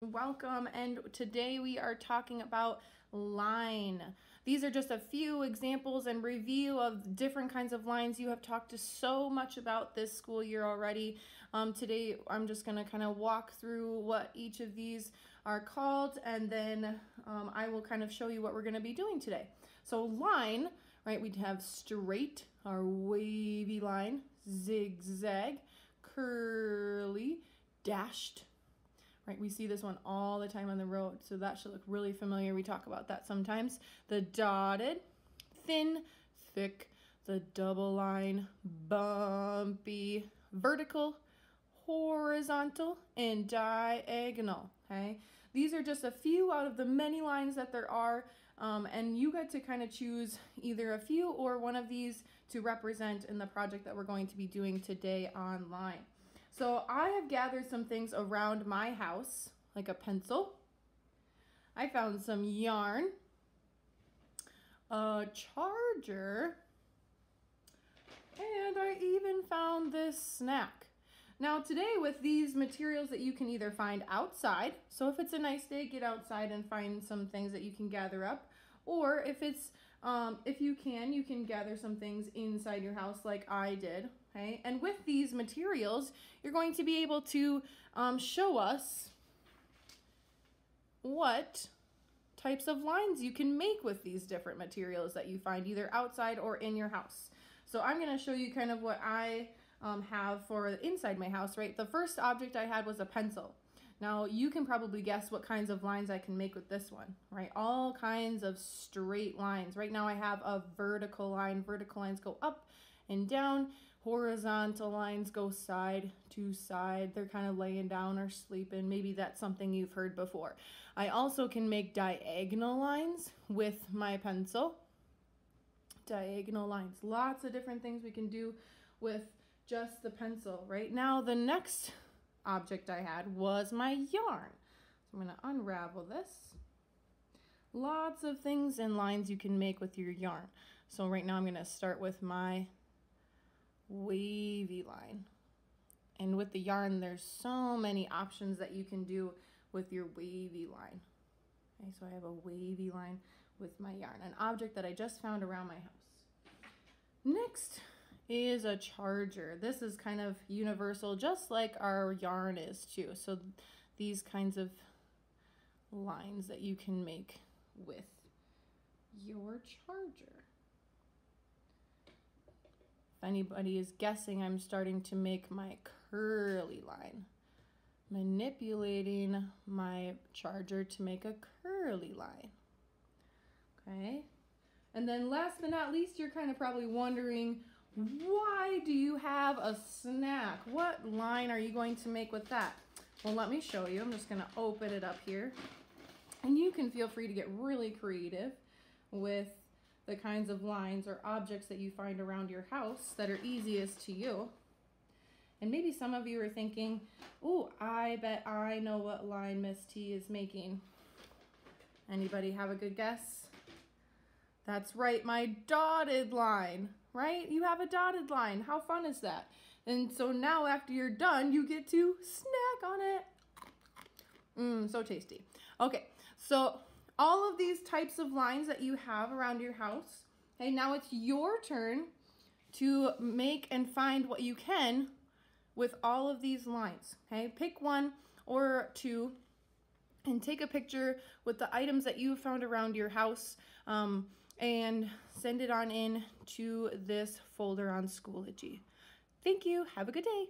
Welcome, and today we are talking about line. These are just a few examples and review of different kinds of lines you have talked to so much about this school year already. Today I'm just going to kind of walk through what each of these are called, and then I will kind of show you what we're going to be doing today. So line, right, we'd have straight, our wavy line, zigzag, curly, dashed. Right, we see this one all the time on the road, so that should look really familiar. We talk about that sometimes. The dotted, thin, thick, the double line, bumpy, vertical, horizontal, and diagonal. Okay, these are just a few out of the many lines that there are, and you get to kind of choose either a few or one of these to represent in the project that we're going to be doing today online. So I have gathered some things around my house, like a pencil. I found some yarn, a charger, and I even found this snack. Now today with these materials that you can either find outside, so if it's a nice day, get outside and find some things that you can gather up, or if it's if you can gather some things inside your house like I did. Okay, and with these materials, you're going to be able to show us what types of lines you can make with these different materials that you find either outside or in your house. So I'm going to show you kind of what I have for inside my house, right? The first object I had was a pencil. Now you can probably guess what kinds of lines I can make with this one, right? All kinds of straight lines. Right now I have a vertical line. Vertical lines go up and down. Horizontal lines go side to side. They're kind of laying down or sleeping. Maybe that's something you've heard before. I also can make diagonal lines with my pencil. Diagonal lines. Lots of different things we can do with just the pencil. Right now the next object I had was my yarn. So I'm going to unravel this. Lots of things and lines you can make with your yarn. So right now I'm going to start with my wavy line. And with the yarn, there's so many options that you can do with your wavy line. Okay, so I have a wavy line with my yarn, an object that I just found around my house. Next is a charger. This is kind of universal, just like our yarn is too. So these kinds of lines that you can make with your charger. If anybody is guessing, I'm starting to make my curly line, manipulating my charger to make a curly line. Okay, and then last but not least, you're kind of probably wondering, why do you have a snack? What line are you going to make with that? Well, let me show you. I'm just going to open it up here. And you can feel free to get really creative with the kinds of lines or objects that you find around your house that are easiest to you. And maybe some of you are thinking, oh, I bet I know what line Miss T is making. Anybody have a good guess? That's right, my dotted line, right? You have a dotted line. How fun is that? And so now after you're done, you get to snack on it. So tasty. Okay, so all of these types of lines that you have around your house, okay, now it's your turn to make and find what you can with all of these lines, okay? Pick one or two and take a picture with the items that you found around your house, and send it on in to this folder on Schoology. Thank you. Have a good day.